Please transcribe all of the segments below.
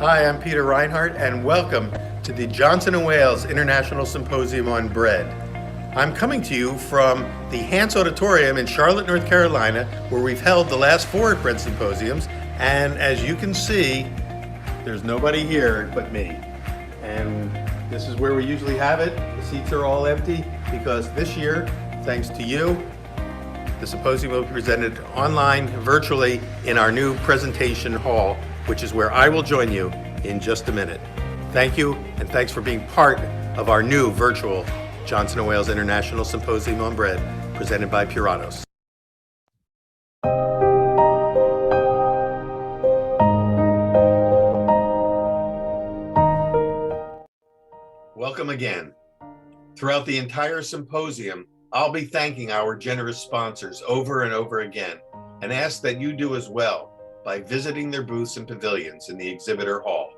Hi, I'm Peter Reinhardt, and welcome to the Johnson & Wales International Symposium on Bread. I'm coming to you from the Hance Auditorium in Charlotte, North Carolina, where we've held the last 4 bread symposiums, and as you can see, there's nobody here but me. And this is where we usually have it. The seats are all empty because this year, thanks to you, the symposium will be presented online, virtually, in our new presentation hall, which is where I will join you in just a minute. Thank you, and thanks for being part of our new virtual Johnson & Wales International Symposium on Bread, presented by Puratos. Welcome again. Throughout the entire symposium, I'll be thanking our generous sponsors over and over again, and ask that you do as well by visiting their booths and pavilions in the exhibitor hall.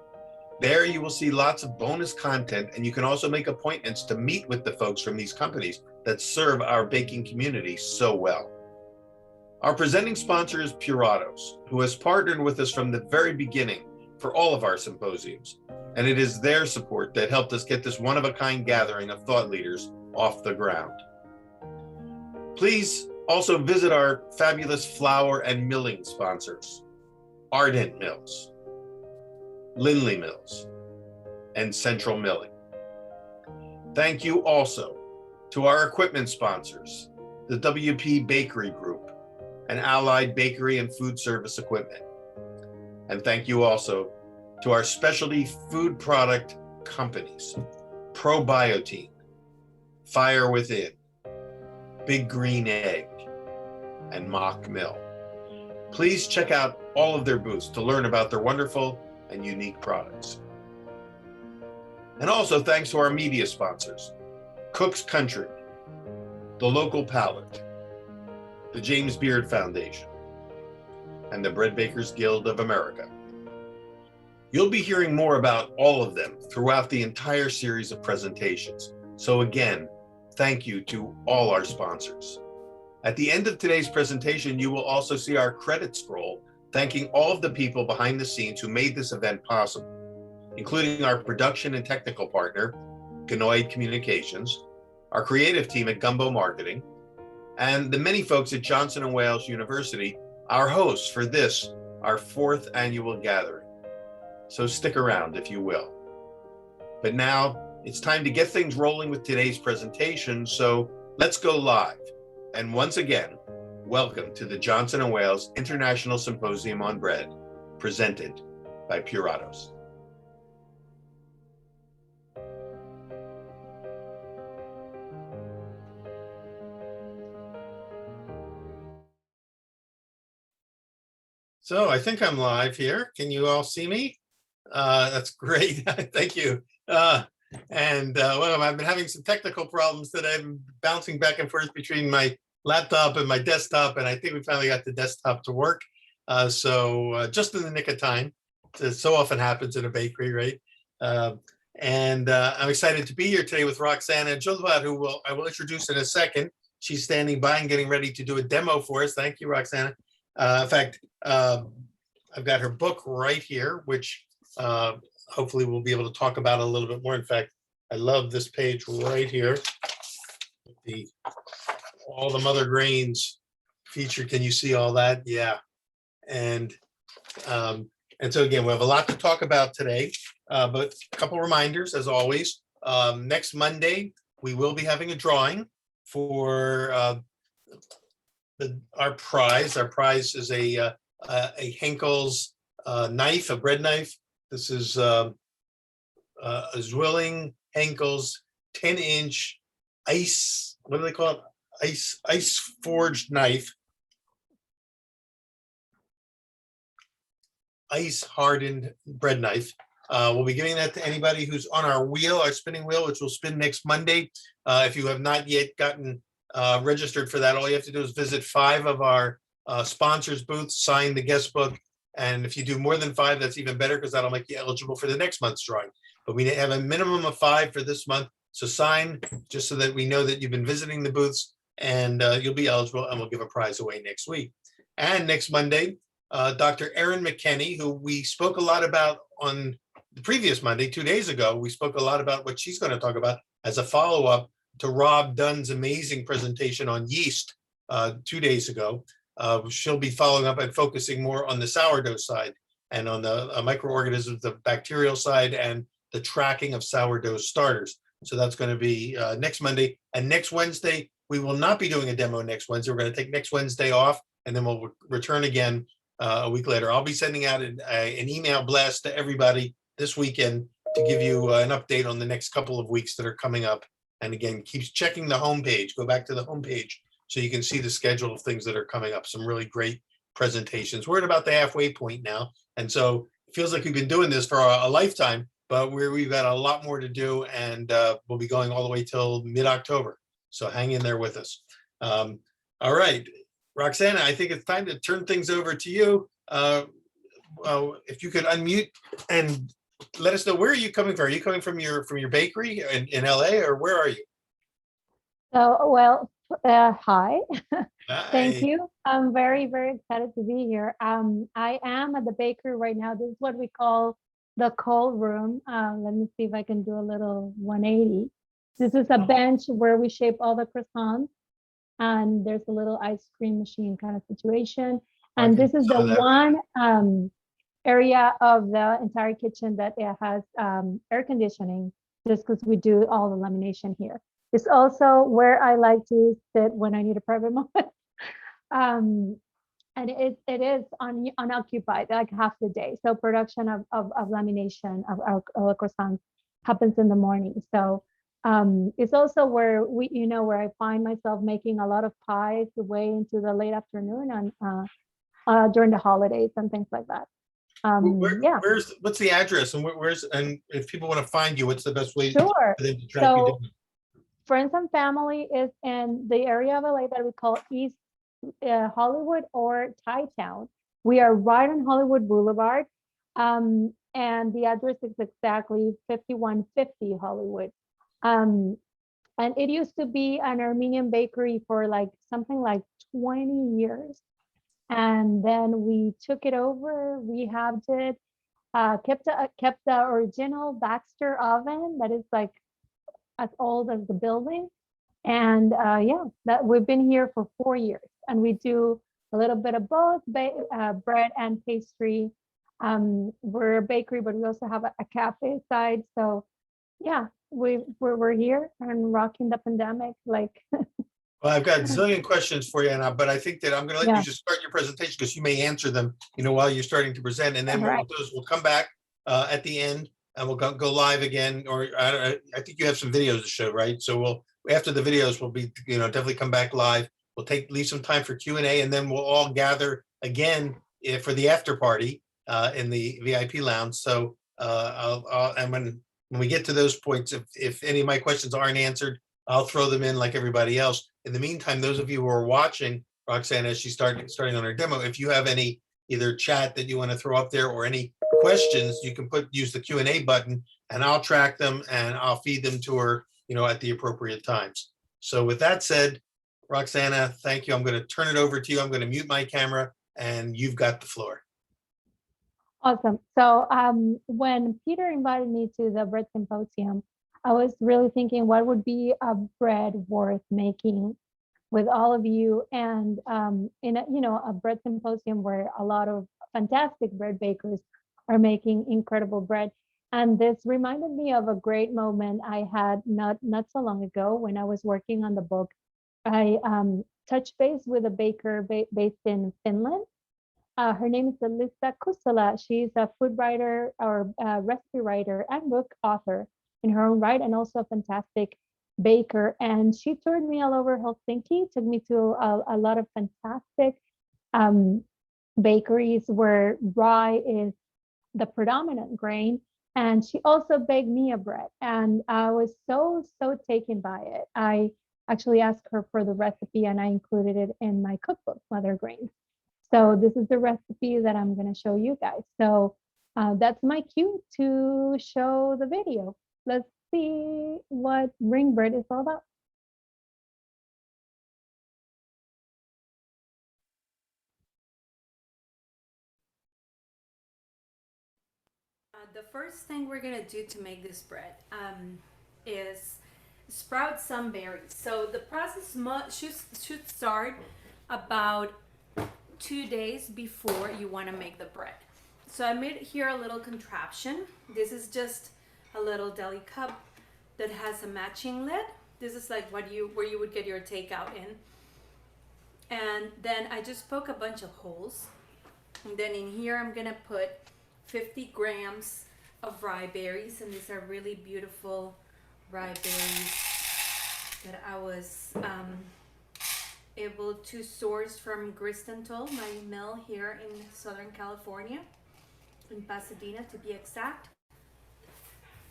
There you will see lots of bonus content, and you can also make appointments to meet with the folks from these companies that serve our baking community so well. Our presenting sponsor is Puratos, who has partnered with us from the very beginning for all of our symposiums, and it is their support that helped us get this one-of-a-kind gathering of thought leaders off the ground. Please also visit our fabulous flour and milling sponsors, Ardent Mills, Lindley Mills, and Central Milling. Thank you also to our equipment sponsors, the WP Bakery Group and Allied Bakery and Food Service Equipment. And thank you also to our specialty food product companies, Probiotine, Fire Within, Big Green Egg, and Mock Mill. Please check out all of their booths to learn about their wonderful and unique products. And also thanks to our media sponsors, Cook's Country, The Local Palate, the James Beard Foundation, and the Bread Bakers Guild of America. You'll be hearing more about all of them throughout the entire series of presentations. So again, thank you to all our sponsors. At the end of today's presentation, you will also see our credit scroll, thanking all of the people behind the scenes who made this event possible, including our production and technical partner, Ganoid Communications, our creative team at Gumbo Marketing, and the many folks at Johnson & Wales University, our hosts for this, our 4th annual gathering. So stick around if you will. But now it's time to get things rolling with today's presentation, so let's go live. And once again, welcome to the Johnson & Wales International Symposium on Bread, presented by Puratos. So I think I'm live here. Can you all see me? That's great. Thank you. Well, I've been having some technical problems today. I'm bouncing back and forth between my laptop and my desktop, and I think we finally got the desktop to work. So just in the nick of time. It so often happens in a bakery, right? I'm excited to be here today with Roxana Jullapat, who I will introduce in a second. She's standing by and getting ready to do a demo for us. Thank you, Roxana. In fact, I've got her book right here, which hopefully we'll be able to talk about a little bit more. In fact, I love this page right here. All the mother grains featured. Can you see all that? Yeah. And so again, we have a lot to talk about today, but a couple reminders as always. Next Monday, we will be having a drawing for our prize. Our prize is a Henkel's knife, a bread knife. This is a Zwilling Henkel's 10-inch ice, what do they call it? Ice forged knife, ice hardened bread knife. We'll be giving that to anybody who's on our wheel, our spinning wheel, which will spin next Monday. If you have not yet gotten registered for that, all you have to do is visit 5 of our sponsors booths, sign the guest book, and if you do more than 5, that's even better because that'll make you eligible for the next month's drawing. But we have a minimum of 5 for this month, so sign just so that we know that you've been visiting the booths, and you'll be eligible, and we'll give a prize away next week. And next Monday, Dr. Erin McKenney, who we spoke a lot about on the previous Monday, 2 days ago, we spoke a lot about what she's going to talk about as a follow-up to Rob Dunn's amazing presentation on yeast 2 days ago. She'll be following up and focusing more on the sourdough side and on the microorganisms, the bacterial side, and the tracking of sourdough starters. So that's going to be next Monday. And next Wednesday, we will not be doing a demo next Wednesday. We're going to take next Wednesday off, and then we'll return again a week later. I'll be sending out an email blast to everybody this weekend to give you an update on the next couple of weeks that are coming up. And again, keep checking the homepage. Go back to the homepage so you can see the schedule of things that are coming up. Some really great presentations. We're at about the halfway point now. And so it feels like we've been doing this for a lifetime, but we've got a lot more to do, and we'll be going all the way till mid-October. So hang in there with us. All right, Roxana, I think it's time to turn things over to you. If you could unmute and let us know, where are you coming from? Are you coming from your bakery in LA, or where are you? So, well, hi. Hi. Thank you. I'm very, very excited to be here. I am at the bakery right now. This is what we call the cold room. Let me see if I can do a little 180. This is a bench where we shape all the croissants, and there's a little ice cream machine kind of situation. And this is the one area of the entire kitchen that it has air conditioning, just because we do all the lamination here. It's also where I like to sit when I need a private moment. And it is unoccupied like half the day. So production of lamination of our croissants happens in the morning. So it's also where where I find myself making a lot of pies way into the late afternoon and during the holidays and things like that. What's the address, and and if people want to find you, what's the best way Sure. for them to track you down? Friends and family is in the area of LA that we call East Hollywood or Thai Town. We are right on Hollywood Boulevard, and the address is exactly 5150 Hollywood. And it used to be an Armenian bakery for something like 20 years. And then we took it over, rehabbed it, kept the original Baxter oven that is like as old as the building. And that we've been here for 4 years, and we do a little bit of both bread and pastry. We're a bakery, but we also have a cafe side. So yeah, we're here and rocking the pandemic. Well, I've got a zillion questions for you, Anna, but I think that I'm going to let you just start your presentation, because you may answer them, while you're starting to present, and then what we'll do is we'll come back at the end, and we'll go live again. Or I think you have some videos to show, right? So after the videos, we'll be definitely come back live. We'll leave some time for Q&A, and then we'll all gather again for the after party in the VIP lounge. So and when we get to those points, if any of my questions aren't answered, I'll throw them in like everybody else. In the meantime, those of you who are watching Roxana as she's starting on her demo, if you have any either chat that you want to throw up there or any questions, you can use the Q&A button, and I'll track them and I'll feed them to her, at the appropriate times. So with that said, Roxana, thank you. I'm going to turn it over to you. I'm going to mute my camera, and you've got the floor. Awesome. So when Peter invited me to the bread symposium, I was really thinking what would be a bread worth making with all of you, and in a bread symposium where a lot of fantastic bread bakers are making incredible bread. And this reminded me of a great moment I had not so long ago when I was working on the book. I touched base with a baker based in Finland. Her name is Elisa Kusala. She's a food writer or recipe writer and book author in her own right, and also a fantastic baker. And she toured me all over Helsinki, took me to a lot of fantastic bakeries where rye is the predominant grain. And she also baked me a bread, and I was so taken by it. I actually asked her for the recipe, and I included it in my cookbook, Mother Grains. So this is the recipe that I'm going to show you guys. So that's my cue to show the video. Let's see what ring bread is all about. The first thing we're gonna do to make this bread is sprout some berries. So the process should start about 2 days before you want to make the bread. So I made here a little contraption. This is just a little deli cup that has a matching lid. This is like where you would get your takeout in. And then I just poke a bunch of holes. And then in here I'm gonna put 50 grams of rye berries, and these are really beautiful rye berries that I was able to source from Gristenthal, my mill here in Southern California, in Pasadena to be exact.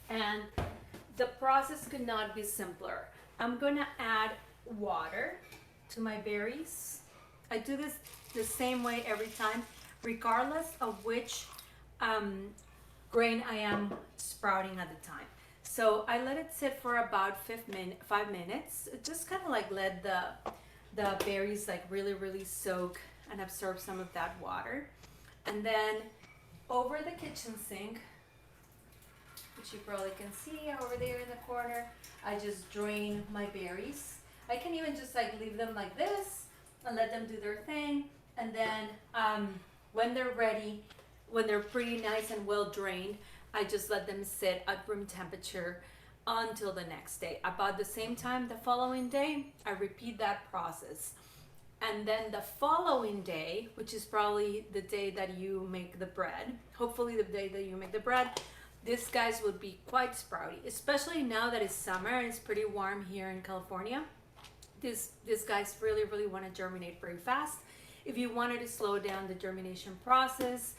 And the process could not be simpler. I'm gonna add water to my berries. I do this the same way every time, regardless of which grain I am sprouting at the time. So I let it sit for about 5 minutes. Just kind of like let the berries like really soak and absorb some of that water. And then over the kitchen sink, which you probably can see over there in the corner, I just drain my berries. I can even just like leave them like this and let them do their thing. And then when they're ready, when they're pretty nice and well drained, I just let them sit at room temperature until the next day. About the same time the following day, I repeat that process. And then the following day, which is probably the day that you make the bread, hopefully the day that you make the bread, these guys would be quite sprouty, especially now that it's summer and it's pretty warm here in California. These guys really want to germinate very fast. If you wanted to slow down the germination process,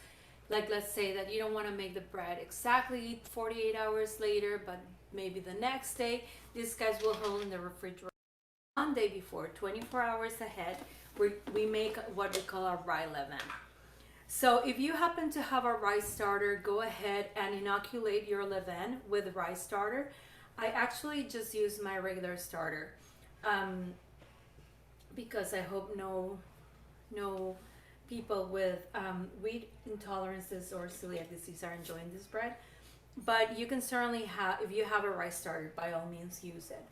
like let's say that you don't want to make the bread exactly 48 hours later, but maybe the next day, these guys will hold in the refrigerator one day before, 24 hours ahead. We make what we call a rye levain. So if you happen to have a rye starter, go ahead and inoculate your levain with rye starter. I actually just use my regular starter because I hope no people with wheat intolerances or celiac disease are enjoying this bread. But you can certainly have, if you have a rice starter, by all means use it.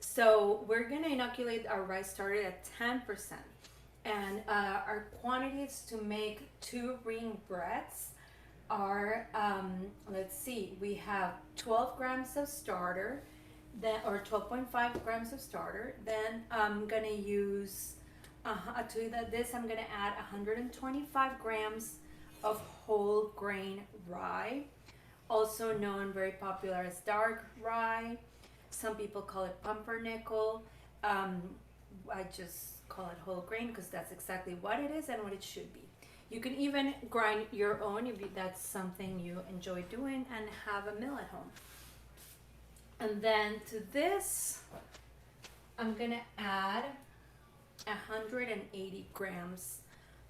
So we're gonna inoculate our rice starter at 10%. And our quantities to make 2 ring breads are, let's see, we have 12 grams of starter, then, or 12.5 grams of starter. Then I'm gonna use, to this I'm gonna add 125 grams of whole grain rye, also known, very popular as dark rye. Some people call it pumpernickel. I just call it whole grain because that's exactly what it is and what it should be. You can even grind your own if that's something you enjoy doing and have a mill at home. And then to this, I'm gonna add 180 grams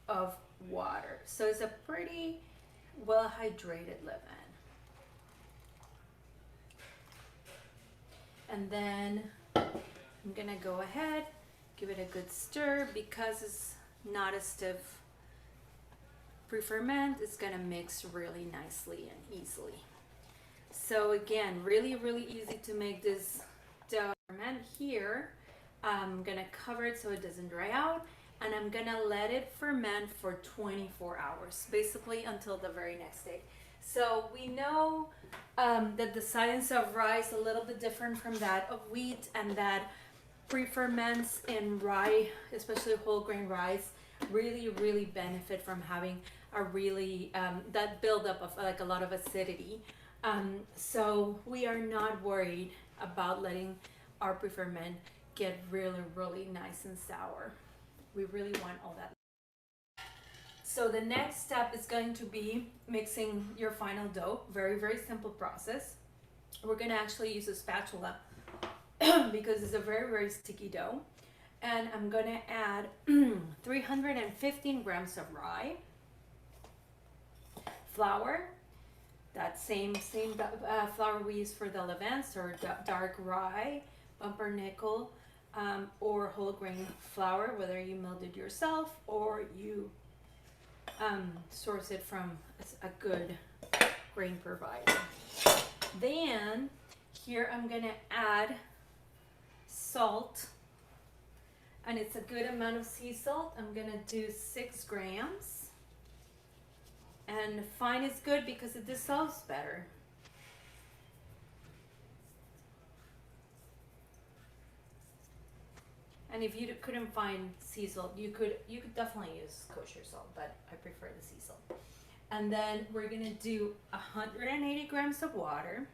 of water. So it's a pretty well hydrated levain. And then I'm gonna go ahead, give it a good stir. Because it's not a stiff pre-ferment, it's gonna mix really nicely and easily. So again, really easy to make this dough. Ferment here. I'm gonna cover it so it doesn't dry out, and I'm gonna let it ferment for 24 hours, basically until the very next day. So we know that the science of rye is a little bit different from that of wheat, and that pre-ferments in rye, especially whole grain rice, really benefit from having a really that buildup of like a lot of acidity. So we are not worried about letting our pre-ferment get really nice and sour. We really want all that. So the next step is going to be mixing your final dough. Very simple process. We're gonna actually use a spatula because it's a very sticky dough. And I'm gonna add 315 grams of rye, flour, that same flour we use for the levains, or dark rye, pumpernickel, or whole grain flour, whether you milled it yourself or you source it from a good grain provider. Then here I'm gonna add salt, and it's a good amount of sea salt. I'm gonna do 6 grams, and fine is good because it dissolves better. And if you couldn't find sea salt, you could definitely use kosher salt, but I prefer the sea salt. And then we're gonna do 180 grams of water.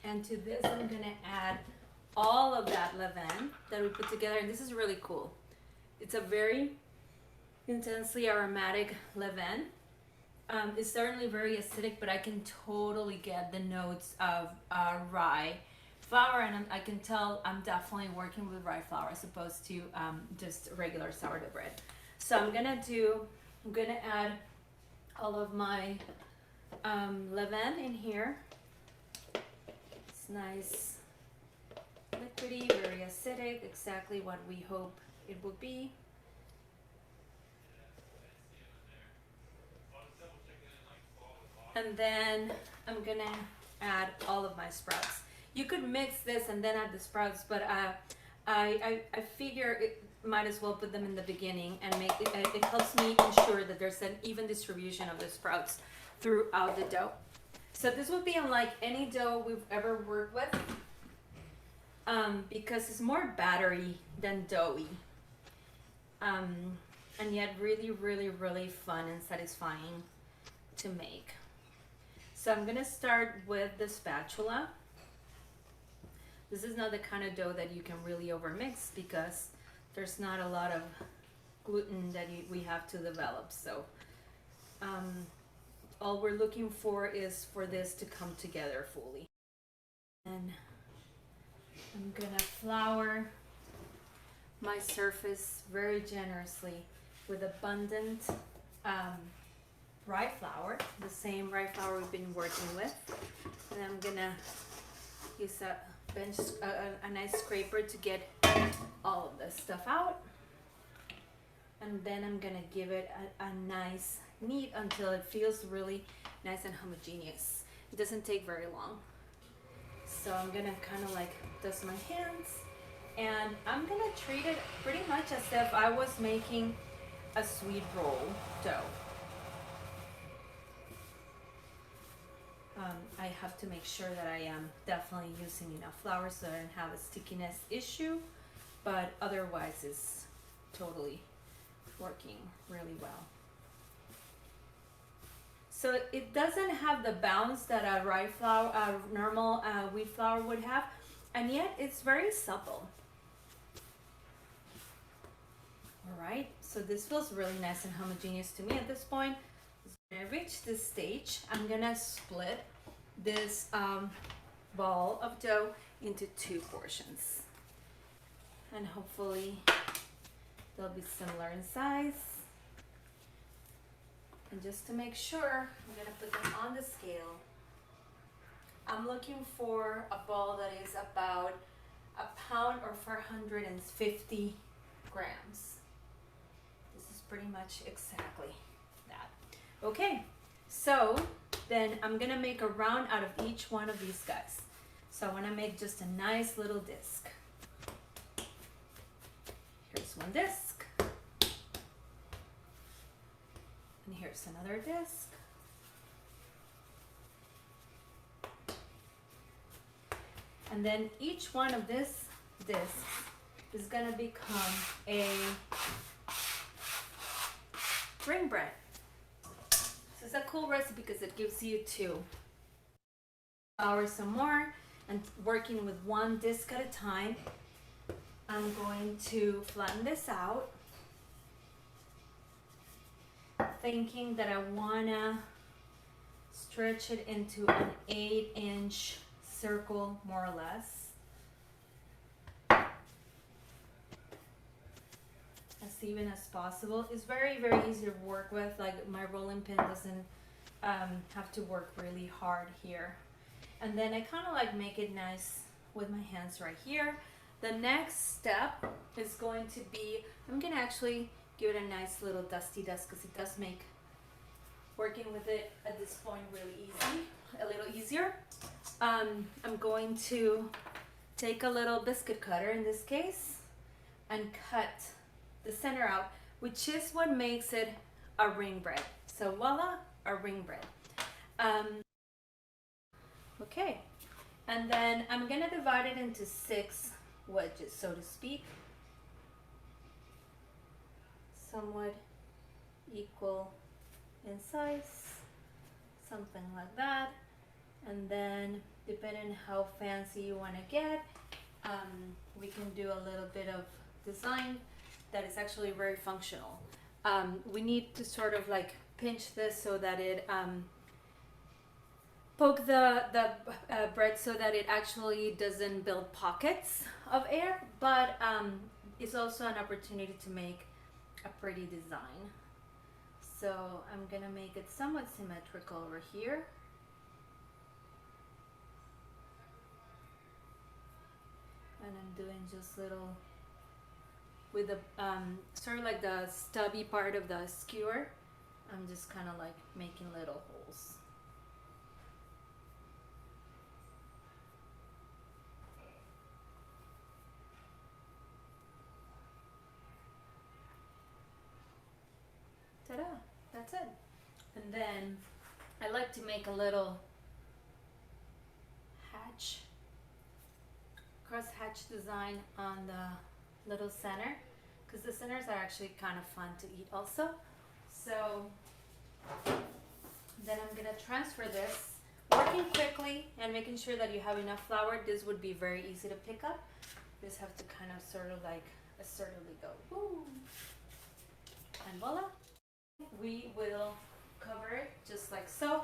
And to this, I'm gonna add all of that levain that we put together. And this is really cool. It's a very intensely aromatic levain. It's certainly very acidic, but I can totally get the notes of rye flour, and I can tell I'm definitely working with rye flour as opposed to just regular sourdough bread. So I'm gonna add all of my levain in here. It's nice, liquidy, very acidic, exactly what we hope it would be. And then I'm gonna add all of my sprouts. You could mix this and then add the sprouts, but I figure it might as well put them in the beginning and make it. It helps me ensure that there's an even distribution of the sprouts throughout the dough. So this would be unlike any dough we've ever worked with, because it's more battery than doughy, and yet really, really, really fun and satisfying to make. So I'm gonna start with the spatula. This is not the kind of dough that you can really overmix because there's not a lot of gluten that we have to develop. So all we're looking for is for this to come together fully. And I'm gonna flour my surface very generously with abundant rye flour, the same rye flour we've been working with. And I'm gonna use a nice scraper to get all of this stuff out. And then I'm gonna give it a nice knead until it feels really nice and homogeneous. It doesn't take very long. So I'm gonna kind of like dust my hands, and I'm gonna treat it pretty much as if I was making a sweet roll dough. I have to make sure that I am definitely using enough flour so I don't have a stickiness issue, but otherwise it's totally working really well. So it doesn't have the bounce that a rye flour, a normal wheat flour would have, and yet it's very supple. All right, so this feels really nice and homogeneous to me at this point. When I reach this stage, I'm gonna split this ball of dough into 2 portions, and hopefully they'll be similar in size. And just to make sure, I'm gonna put them on the scale. I'm looking for a ball that is about 1 pound or 450 grams. This is pretty much exactly that. Okay, so then I'm gonna make a round out of each one of these guys. So I wanna make just a nice little disc. Here's one disc. And here's another disc. And then each one of this discs is gonna become a ring bread. So it's a cool recipe because it gives you 2 hours some more, and working with 1 disc at a time. I'm going to flatten this out, thinking that I wanna stretch it into an 8-inch circle, more or less. As even as possible. It's very, very easy to work with. Like, my rolling pin doesn't have to work really hard here. And then I kind of like make it nice with my hands right here. The next step is going to be, I'm gonna actually give it a nice little dusty dust because it does make working with it at this point really easy, a little easier. I'm going to take a little biscuit cutter in this case and cut the center out, which is what makes it a ring bread. So voila, a ring bread. Okay, and then I'm gonna divide it into 6 wedges, so to speak, somewhat equal in size, something like that. And then depending on how fancy you want to get, we can do a little bit of design that is actually very functional. We need to sort of like pinch this so that it poke the bread so that it actually doesn't build pockets of air, but it's also an opportunity to make a pretty design. So I'm gonna make it somewhat symmetrical over here. And I'm doing just little, with the, sort of like the stubby part of the skewer, I'm just kind of like making little holes. Ta-da, that's it. And then I like to make a little hatch, cross hatch design on the little center, because the centers are actually kind of fun to eat also. So then I'm gonna transfer this, working quickly and making sure that you have enough flour. This would be very easy to pick up. You just have to kind of sort of like assertively go, woo, and voila. We will cover it just like so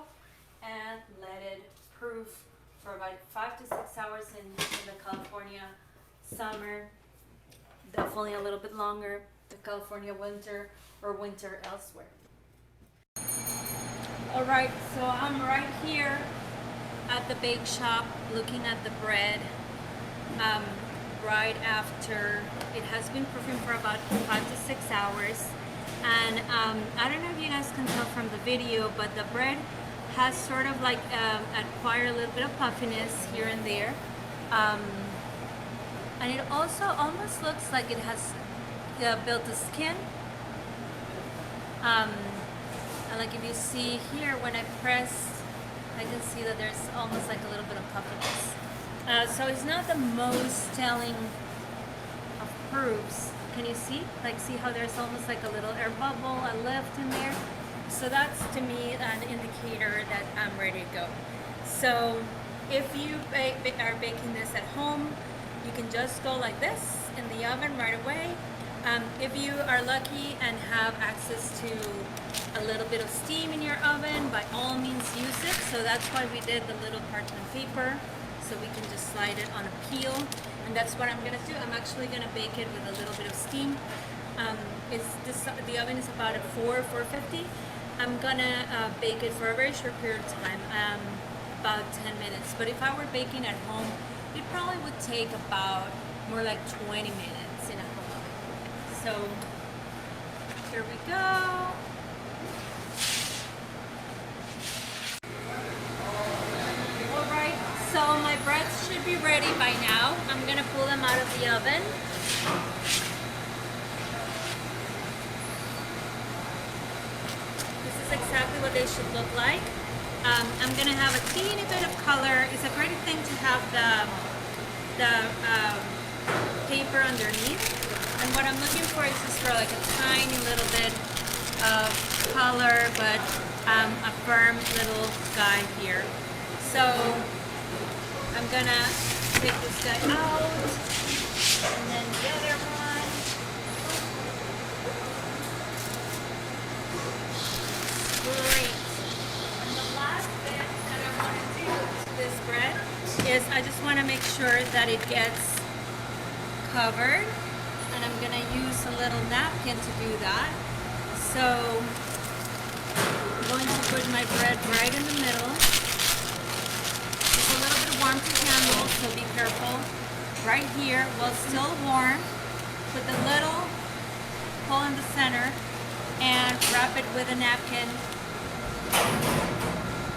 and let it proof for about 5 to 6 hours in the California summer, definitely a little bit longer, the California winter, or winter elsewhere. All right, so I'm right here at the bake shop looking at the bread right after it has been proofing for about 5 to 6 hours. And I don't know if you guys can tell from the video, but the bread has sort of like acquired a little bit of puffiness here and there. And it also almost looks like it has built a skin. And like if you see here, when I press, I can see that there's almost like a little bit of puffiness. So it's not the most telling of proofs. Can you see? Like, see how there's almost like a little air bubble, a lift in there? So that's, to me, an indicator that I'm ready to go. So if you are baking this at home, you can just go like this in the oven right away. If you are lucky and have access to a little bit of steam in your oven, by all means use it. So that's why we did the little parchment paper, so we can just slide it on a peel. And that's what I'm gonna do. I'm actually gonna bake it with a little bit of steam. The oven is about at 450. I'm gonna bake it for a very short period of time, about 10 minutes. But if I were baking at home, it probably would take about more like 20 minutes in a home oven. So here we go. So my breads should be ready by now. I'm gonna pull them out of the oven. This is exactly what they should look like. I'm gonna have a teeny bit of color. It's a great thing to have the paper underneath. And what I'm looking for is just for like a tiny little bit of color, but a firm little guy here. So I'm gonna take this guy out, and then the other one. Great. And the last bit that I want to do to this bread is I just want to make sure that it gets covered, and I'm gonna use a little napkin to do that. So I'm going to put my bread right in the middle. Warm to handle, so be careful. right here while still warm. Put the little hole in the center and wrap it with a napkin,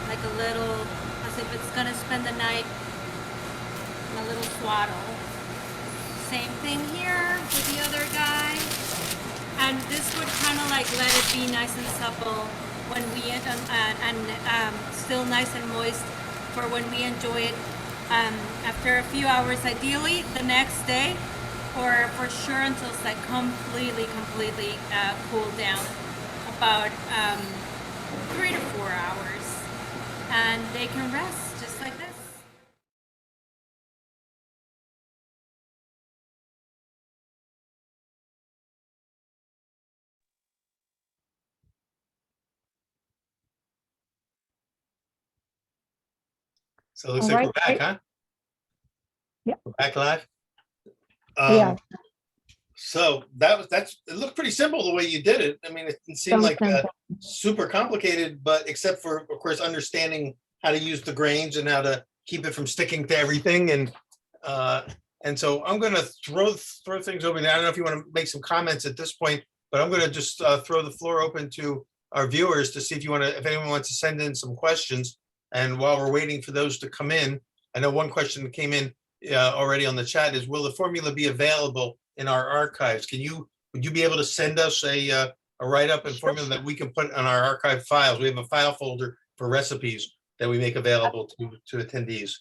like a little, as if it's gonna spend the night in a little swaddle. Same thing here with the other guy. And this would kind of like let it be nice and supple when we, still nice and moist for when we enjoy it after a few hours, ideally the next day, or for sure until it's like completely cooled down, about 3 to 4 hours, and they can rest just like this. So it looks All like right, we're back, great. huh? Yeah. We're back live. Yeah. So it looked pretty simple the way you did it. I mean, it didn't seem So like simple. super complicated, but except for, of course, understanding how to use the grains and how to keep it from sticking to everything. And so I'm going to throw things over there. I don't know if you want to make some comments at this point, but I'm going to just throw the floor open to our viewers to see if anyone wants to send in some questions. And while we're waiting for those to come in, I know one question that came in already on the chat is, will the formula be available in our archives? Would you be able to send us a write-up and formula that we can put on our archive files? We have a file folder for recipes that we make available to attendees.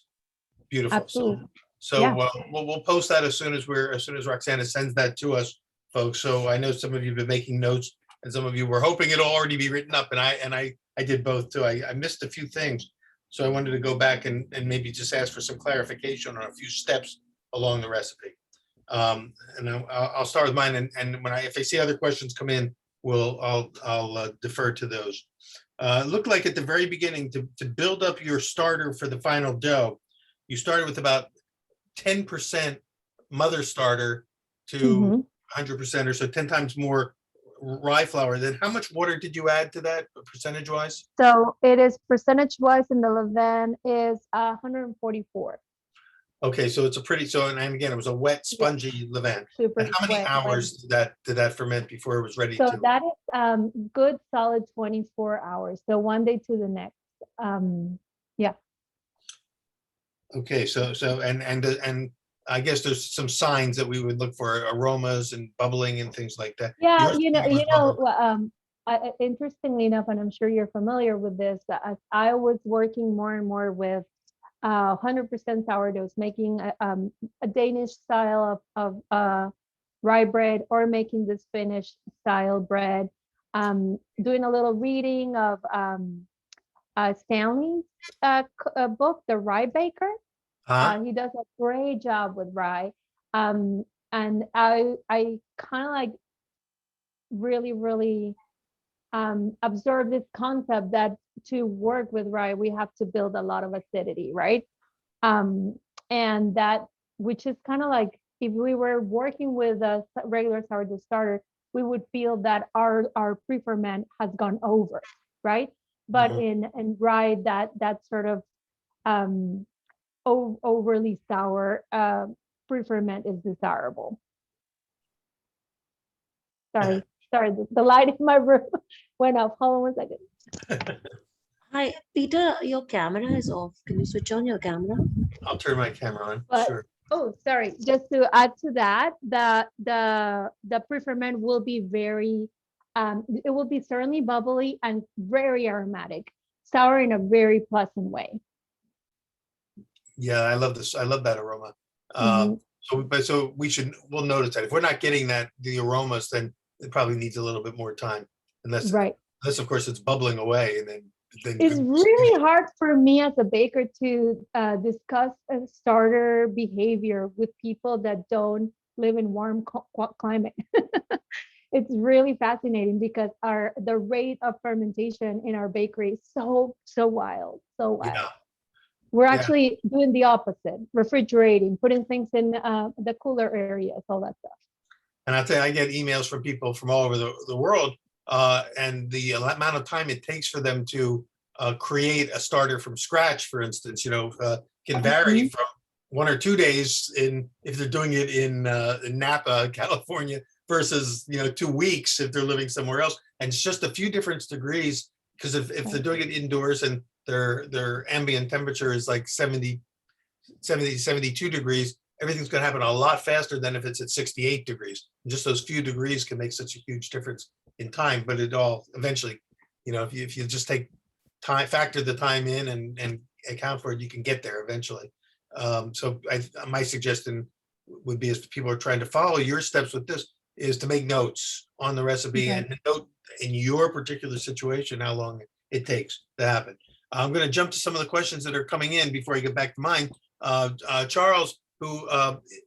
Beautiful. Absolutely. So Yeah. we'll post that as soon as Roxana sends that to us, folks. So I know some of you have been making notes, and some of you were hoping it'll already be written up, and I did both too. I missed a few things, so I wanted to go back and maybe just ask for some clarification on a few steps along the recipe. And I'll start with mine, and if I see other questions come in, I'll defer to those. It looked like at the very beginning to build up your starter for the final dough, you started with about 10% mother starter to 100% or so, 10 times more rye flour. Then how much water did you add to that percentage wise? So it is percentage wise in the levain is 144. Okay, so it's and again, it was a wet, spongy levain. Super And how many wet, hours did that ferment before it was ready so to? that is good solid 24 hours. So one day to the next. Yeah. Okay, so and I guess there's some signs that we would look for, aromas and bubbling and things like that. Yeah, Yours interestingly enough, and I'm sure you're familiar with this, I was working more and more with 100% sourdoughs, making a Danish style of rye bread, or making this Finnish style bread. Doing a little reading of Stanley's book, The Rye Baker. He does a great job with rye. And I kind of like really observe this concept that to work with rye, we have to build a lot of acidity, right? And that, which is kind of like, if we were working with a regular sourdough starter, we would feel that our pre-ferment has gone over, right? But in rye, that sort of overly sour pre-ferment is desirable. Sorry, the light in my room went off. Hold on 1 second. Hi, Peter, your camera is off. Can you switch on your camera? I'll turn my camera on. But, sure. Oh, sorry. Just to add to that, the pre-ferment will be very, it will be certainly bubbly and very aromatic, sour in a very pleasant way. Yeah, I love this. I love that aroma. So we'll notice that if we're not getting the aromas, then it probably needs a little bit more time. Unless of course it's bubbling away, and then it's really hard for me as a baker to discuss a starter behavior with people that don't live in warm climate. It's really fascinating because the rate of fermentation in our bakery is so wild. Yeah. We're actually doing the opposite, refrigerating, putting things in the cooler areas, all that stuff. And I'll tell you, I get emails from people from all over the world, and the amount of time it takes for them to create a starter from scratch, for instance, can vary from 1 or 2 days if they're doing it in Napa, California, versus 2 weeks if they're living somewhere else. And it's just a few different degrees, because if they're doing it indoors and their ambient temperature is like 70, 72 degrees, everything's going to happen a lot faster than if it's at 68 degrees. And just those few degrees can make such a huge difference in time, but it all eventually, if you just take time, factor the time in and account for it, you can get there eventually. So my suggestion would be, if people are trying to follow your steps with this, is to make notes on the recipe and note in your particular situation how long it takes to happen. I'm going to jump to some of the questions that are coming in before I get back to mine. Charles, who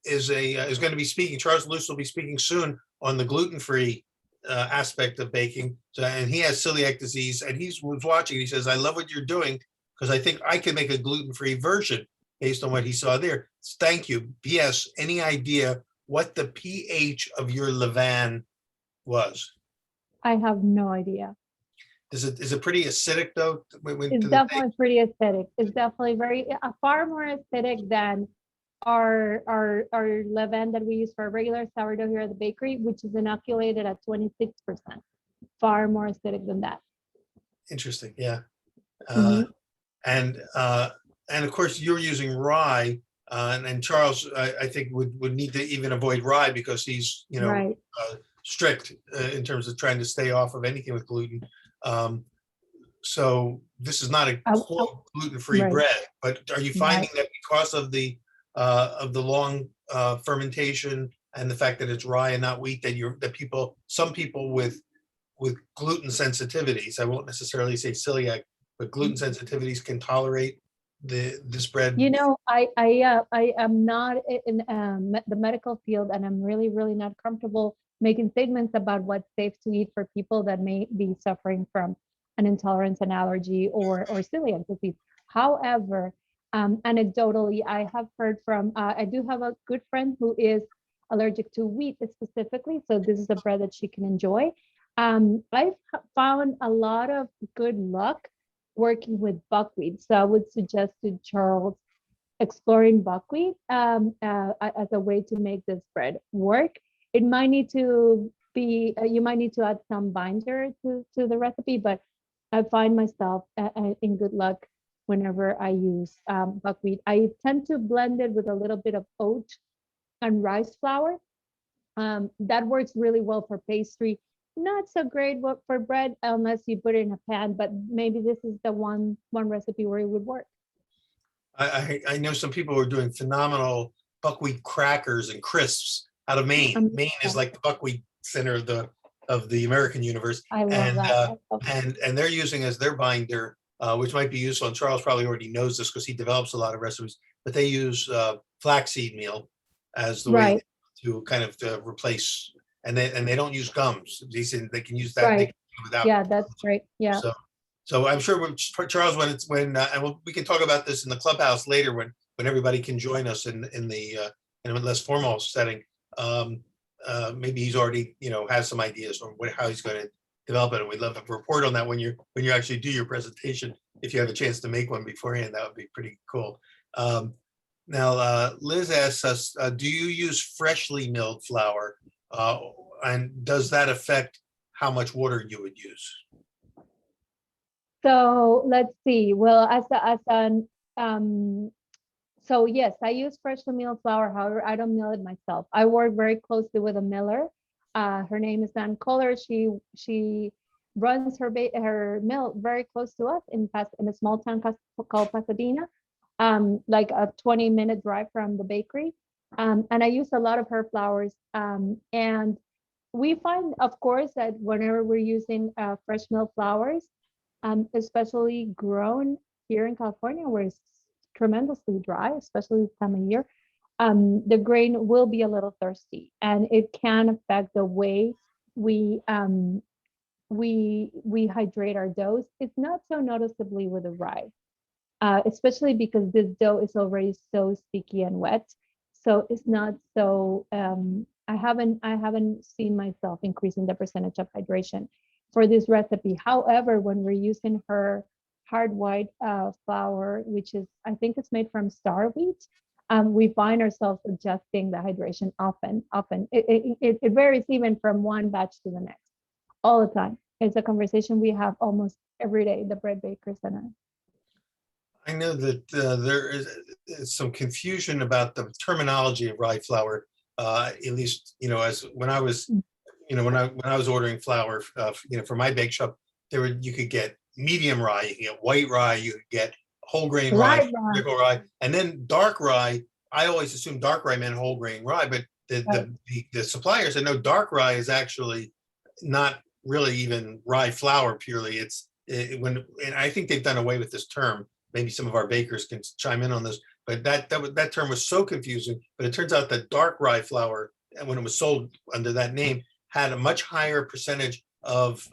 is going to be speaking, Charles Luce will be speaking soon on the gluten-free aspect of baking. So, and he has celiac disease, and he was watching. He says, "I love what you're doing, because I think I can make a gluten-free version based on what he saw there." Thank you. P.S. Any idea what the pH of your levain was? I have no idea. Is it pretty acidic though? It's definitely pretty acidic. It's definitely far more acidic than our levain that we use for regular sourdough here at the bakery, which is inoculated at 26%. Far more acidic than that. Interesting. Yeah. Mhm. And of course you're using rye, and Charles, I think would need to even avoid rye, because he's Right. strict in terms of trying to stay off of anything with gluten. So this is not a quote gluten-free right. bread, but are you finding Right. that because of the long fermentation and the fact that it's rye and not wheat, that some people with gluten sensitivities, I won't necessarily say celiac, but gluten sensitivities, can tolerate this bread? I am not in the medical field, and I'm really, really not comfortable making statements about what's safe to eat for people that may be suffering from an intolerance, an allergy, or celiac disease. However, anecdotally, I have heard from, I do have a good friend who is allergic to wheat specifically, so this is a bread that she can enjoy. I've found a lot of good luck working with buckwheat. So I would suggest to Charles exploring buckwheat as a way to make this bread work. It might need to be, you might need to add some binder to the recipe, but I find myself in good luck whenever I use buckwheat. I tend to blend it with a little bit of oat and rice flour. That works really well for pastry. Not so great for bread unless you put it in a pan, but maybe this is the one recipe where it would work. I know some people who are doing phenomenal buckwheat crackers and crisps out of Maine. Maine is like the buckwheat center of the American universe. I love that. And they're using as their binder, which might be useful. And Charles probably already knows this because he develops a lot of recipes. But they use flaxseed meal as the way to kind of replace. And they don't use gums. They can use that. Right. Without. Yeah, that's great. Yeah. So I'm sure Charles, and we can talk about this in the clubhouse later when everybody can join us in a less formal setting. Maybe he's already has some ideas on how he's going to develop it, and we'd love to report on that when you actually do your presentation. If you have a chance to make one beforehand, that would be pretty cool. Now, Liz asks us, do you use freshly milled flour, and does that affect how much water you would use? So let's see. Well, so yes, I use freshly milled flour. However, I don't mill it myself. I work very closely with a miller. Her name is Nan Kohler. She runs her mill very close to us in a small town called Pasadena, like a 20-minute drive from the bakery. And I use a lot of her flours. And we find, of course, that whenever we're using fresh milled flours, especially grown here in California, where it's tremendously dry, especially this time of year, the grain will be a little thirsty, and it can affect the way we hydrate our doughs. It's not so noticeably with the rye, especially because this dough is already so sticky and wet. So it's not so. I haven't seen myself increasing the percentage of hydration for this recipe. However, when we're using her hard white flour, which is, I think it's made from star wheat, we find ourselves adjusting the hydration often. It varies even from one batch to the next, all the time. It's a conversation we have almost every day, the bread bakers and I. I know that there is some confusion about the terminology of rye flour. At least, as when I was, when I was ordering flour, for my bake shop, you could get medium rye, you could get white rye, you could get whole grain rye, Right, right, vertical rye, and then dark rye. I always assumed dark rye meant whole grain rye, but right. the suppliers, I know dark rye is actually not really even rye flour purely. And I think they've done away with this term. Maybe some of our bakers can chime in on this, but that term was so confusing. But it turns out that dark rye flour, when it was sold under that name, had a much higher percentage of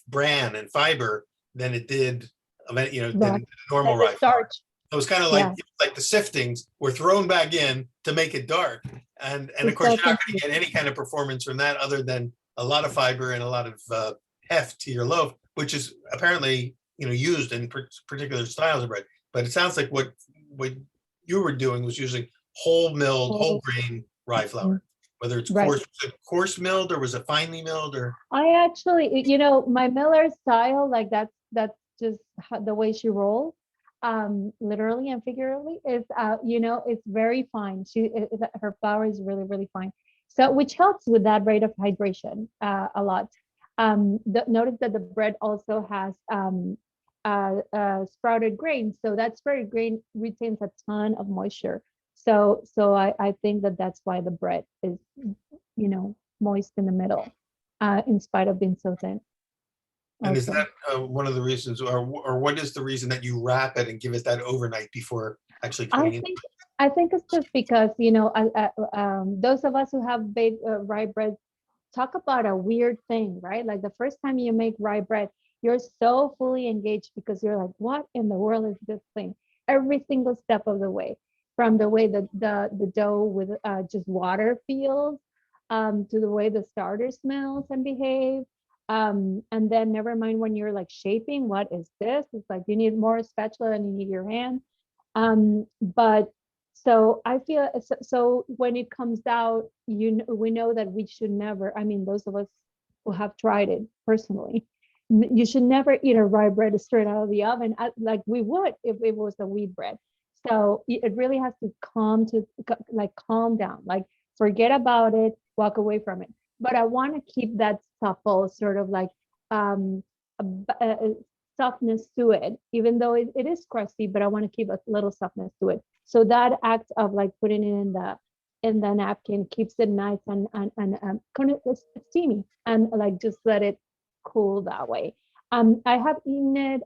bran and fiber than it did, than normal Like the rye flour. starch. So it was kind of Yeah, like the siftings were thrown back in to make it dark, and of it's course so you're not going to confusing. get any kind of performance from that other than a lot of fiber and a lot of heft to your loaf, which is apparently used in particular styles of bread. But it sounds like what you were doing was using whole milled, whole Oh, grain rye mm, flour, whether it's right. coarse milled or was it finely milled or. I actually, my Miller style, like that's just the way she rolls, literally and figuratively, is it's very fine. Her flour is really, really fine. So which helps with that rate of hydration a lot. Notice that the bread also has sprouted grain, so that sprouted grain retains a ton of moisture. So I think that's why the bread is, moist in the middle, in spite of being so thin. And is Also, that one of the reasons, or what is the reason that you wrap it and give it that overnight before actually I putting it? think I think it's just because those of us who have baked rye bread talk about a weird thing, right? Like the first time you make rye bread, you're so fully engaged because you're like, what in the world is this thing? Every single step of the way, from the way the dough with just water feels, to the way the starter smells and behave. And then never mind when you're like shaping, what is this? It's like you need more spatula and you need your hand. But so I feel so when it comes out, we know that we should never, I mean, those of us who have tried it personally, you should never eat a rye bread straight out of the oven, like we would if it was a wheat bread. So it really has to calm down, like forget about it, walk away from it. But I want to keep that supple sort of like um softness to it, even though it is crusty, but I want to keep a little softness to it. So that act of like putting it in the napkin keeps it nice and kind of steamy, and like just let it cool that way. I have eaten it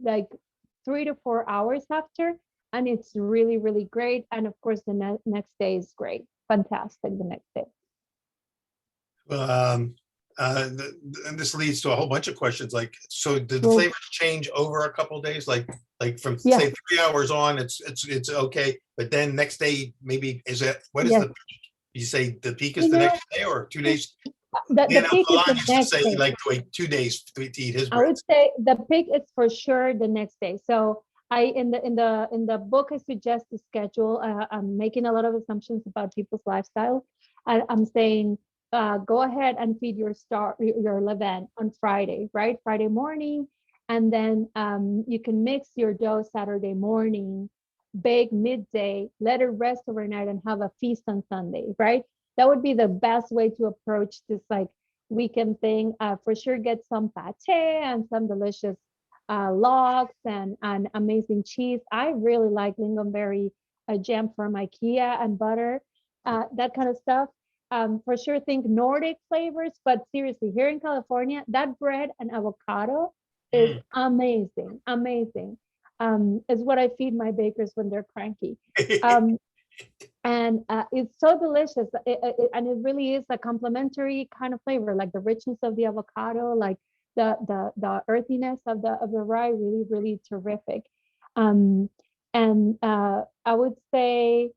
like 3 to 4 hours after, and it's really, really great. And of course, the next day is great, fantastic. The next day. Um, and this leads to a whole bunch of questions. Like, so did the Well, flavors change over a couple of days? Like from yeah, say 3 hours on, it's okay, but then next day maybe what is yes. the peak? You say the peak is You the know, next day or 2 days? the Dan peak is Alkaline the used to next say he day. liked to wait 2 days to eat his I would breads. say the peak is for sure the next day. So I in the book I suggest to schedule. I'm making a lot of assumptions about people's lifestyle. I'm saying go ahead and feed your levain on Friday, right? Friday morning, and then you can mix your dough Saturday morning, bake midday, let it rest overnight, and have a feast on Sunday, right? That would be the best way to approach this like weekend thing. For sure, get some pate and some delicious logs and amazing cheese. I really like lingonberry jam from IKEA and butter, that kind of stuff. For sure, think Nordic flavors, but seriously, here in California, that bread and avocado is Mm. amazing, amazing. Is what I feed my bakers when they're cranky. Um, and it's so delicious, and it really is a complementary kind of flavor, like the richness of the avocado, like the earthiness of the rye, really, really terrific. um and I would say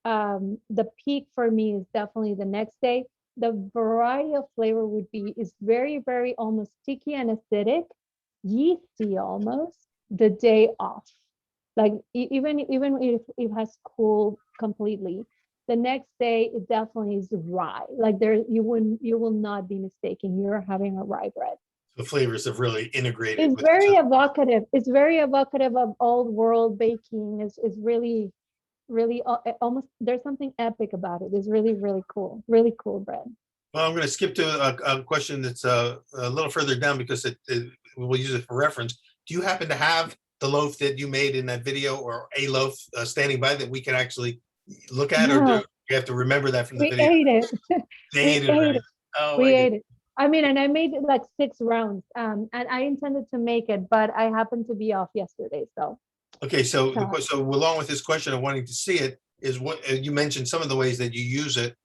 the peak for me is definitely the next day. The variety of flavor would be is very, very almost sticky and acidic, yeasty almost, the day off. Like even if it has cooled completely, the next day it definitely is rye. Like you will not be mistaken. You're having a rye bread. The flavors have really integrated It's with each very other. evocative. It's very evocative of old world baking. It's really, really almost, there's something epic about it. It's really, really cool. Really cool bread. Well, I'm going to skip to a question that's a little further down because we'll use it for reference. Do you happen to have the loaf that you made in that video, or a loaf standing by that we can actually look at, or do No, you have to remember that from the we video? ate it. They We ate it ate already. it. Oh We my ate goodness. it. I mean, and I made it like 6 rounds. And I intended to make it, but I happened to be off yesterday. So, Okay, so so so along with this question of wanting to see it is what you mentioned some of the ways that you use it.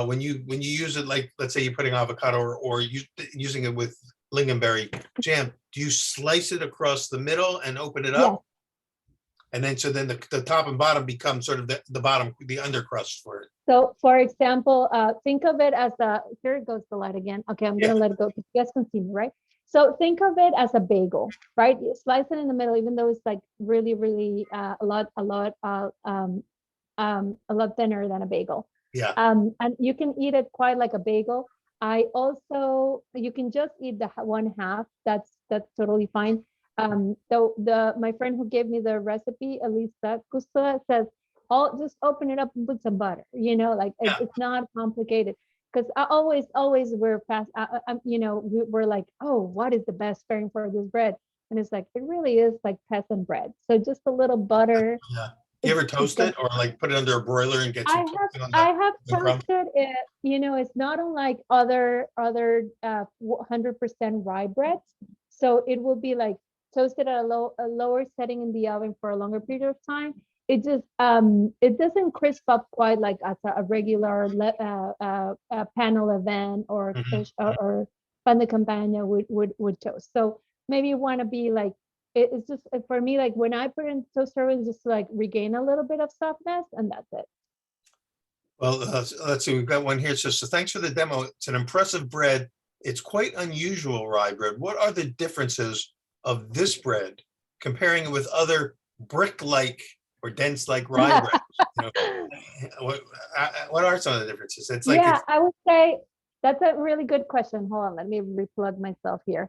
When you use it, like let's say you're putting avocado or using it with lingonberry jam, do you slice it across the middle and open it yes. up? And then so then the top and bottom become sort of the bottom, the undercrust for it. So for example, think of it as here it goes the light again. Okay, I'm gonna Yeah. let it go because you guys can see me, right? So think of it as a bagel, right? You slice it in the middle, even though it's like really, really a lot thinner than a bagel. Yeah. And you can eat it quite like a bagel. You can just eat the one half. That's totally fine. My friend who gave me the recipe, Elisa Custola, says, "Oh, just open it up and put some butter." Like Yeah. it's not complicated. Because I always we're fast. We're like, oh, what is the best pairing for this bread? And it's like it really is like peasant bread. So just a little butter. Yeah. Do you ever toast it or like put it under a broiler and get some toasted on I have the crumb? toasted it. It's not unlike other 100% rye breads. So it will be like toasted at a lower setting in the oven for a longer period of time. It doesn't crisp up quite like as a regular panel event or Mhm. or pan de campagna would toast. So maybe you want to be like it's just for me, like when I put in toaster oven, just to, like regain a little bit of softness, and that's it. Well, let's see. We've got one here. So thanks for the demo. It's an impressive bread. It's quite unusual rye bread. What are the differences of this bread comparing it with other brick-like or dense-like rye bread? You know, what are some of the differences? It's like Yeah, it's I would say that's a really good question. Hold on, let me replug myself here.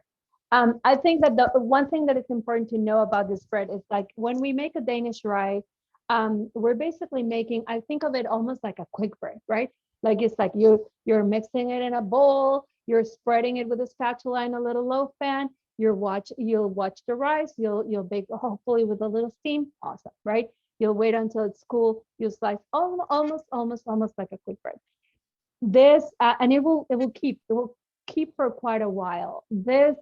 I think that the one thing that is important to know about this bread is like when we make a Danish rye, we're basically making, I think of it almost like a quick bread, right? Like it's like you're mixing it in a bowl, you're spreading it with a spatula in a little loaf pan, you'll watch the rice, you'll bake hopefully with a little steam, awesome, right? You'll wait until it's cool, you slice almost like a quick bread. This and it will keep for quite a while. This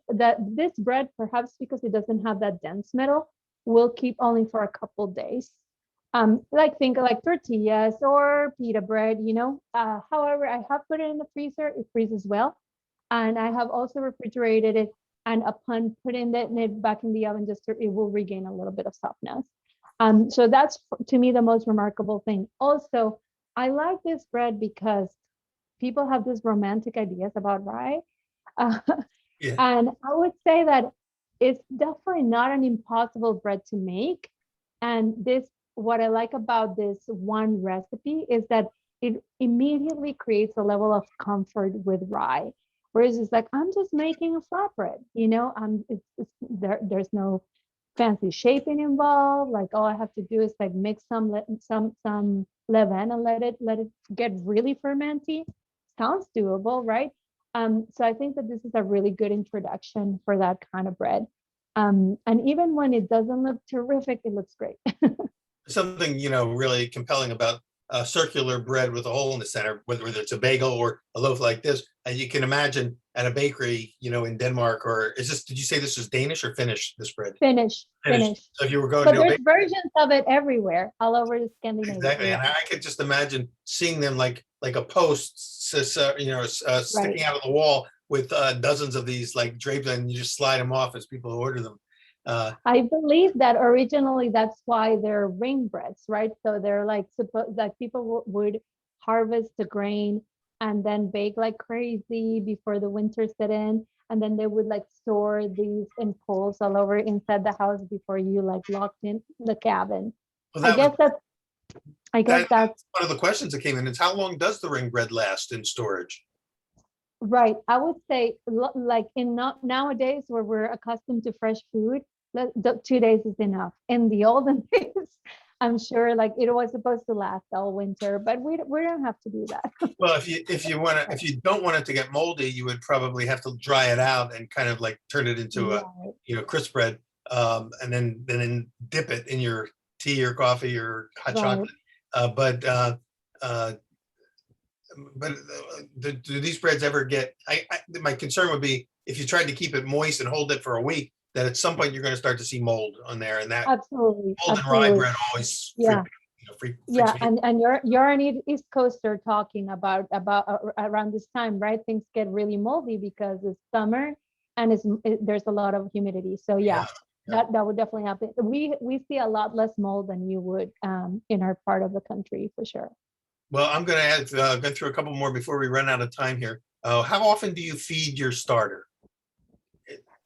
bread, perhaps because it doesn't have that dense middle, will keep only for a couple days. Like think of like tortillas or pita bread. However, I have put it in the freezer, it freezes well. And I have also refrigerated it, and upon putting it back in the oven, it will regain a little bit of softness. So that's to me the most remarkable thing. Also, I like this bread because people have these romantic ideas about rye. Uh, yeah. and I would say that it's definitely not an impossible bread to make. And what I like about this one recipe is that it immediately creates a level of comfort with rye. Whereas it's like, I'm just making a flatbread. There's no fancy shaping involved. Like all I have to do is like mix some leaven and let it get really fermenty. Sounds doable, right? So I think that this is a really good introduction for that kind of bread. And even when it doesn't look terrific, it looks great. Something really compelling about circular bread with a hole in the center, whether it's a bagel or a loaf like this. And you can imagine at a bakery, in Denmark, or did you say this is Danish or Finnish, this bread? Finish. So if you were going But to a there's bakery, versions of it everywhere, all over Scandinavia. exactly, Yeah. and I could just imagine seeing them like a post, sticking out of the wall with dozens of these like draped, and you just slide them off as people order them. I believe that originally that's why they're ring breads, right? So they're like people would harvest the grain and then bake like crazy before the winter set in. and then they would like store these in poles all over inside the house before you like locked in the cabin. Well, I guess that's that's one of the questions that came in, is how long does the ring bread last in storage? right. I would say like nowadays where we're accustomed to fresh food, 2 days is enough. In the olden days, I'm sure like it was supposed to last all winter, but we don't have to do that. Well, if you don't want it to get moldy, you would probably have to dry it out and kind of like turn it into a Right. crisp bread, and then dip it in your tea or coffee or hot Right. chocolate. But do these breads ever get? My concern would be if you tried to keep it moist and hold it for a week, that at some point you're going to start to see mold on there, and that Absolutely. mold and rye bread always Yeah. freaks Yeah, me. and you're an East Coaster talking about around this time, right? Things get really moldy because it's summer and there's a lot of humidity. So yeah, that would definitely happen. We see a lot less mold than you would in our part of the country for sure. Well, I'm going to go through a couple more before we run out of time here. How often do you feed your starter?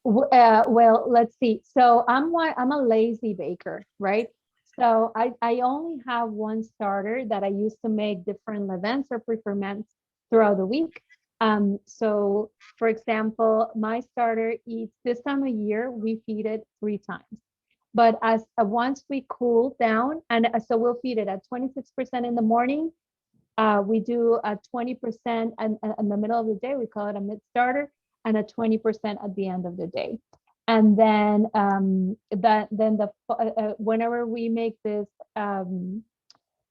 Well, let's see. So I'm a lazy baker, right? So I only have one starter that I use to make different levains or pre-ferments throughout the week. So for example, my starter eats this time of year, we feed it 3 times. But as once we cool down, and so we'll feed it at 26% in the morning. We do a 20% in the middle of the day, we call it a mid starter, and a 20% at the end of the day. And then whenever we make this rye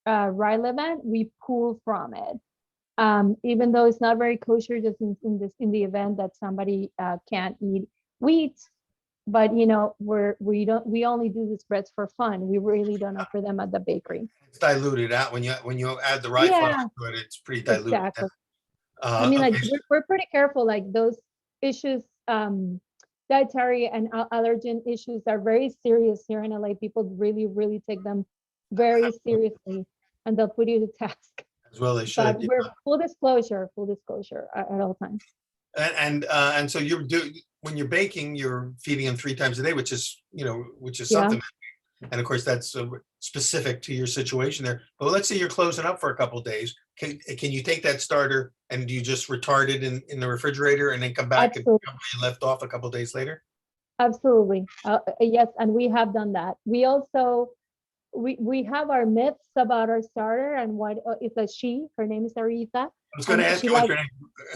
levain, we pull from it. Even though it's not very kosher, just in the event that somebody can't eat wheat, but you know, we only do these breads for fun. We really don't offer them at the bakery. It's diluted out when you add the rye flour to it. It's pretty diluted. Exactly. I mean, like we're pretty careful. Like those issues, dietary and allergen issues are very serious here in LA. People really, really take them very seriously, and they'll put you to task. As well they should. But we're full disclosure at all times. And so when you're baking, you're feeding them 3 times a day, which is something. And of course, that's specific to your situation there. But let's say you're closing up for a couple of days. Can you take that starter and do you just retard it in the refrigerator and then come back and you left off a couple of days later? Absolutely. Yes, and we have done that. We also we have our myths about our starter, and what it's a she. Her name is Aretha. I was going to ask you what's your name.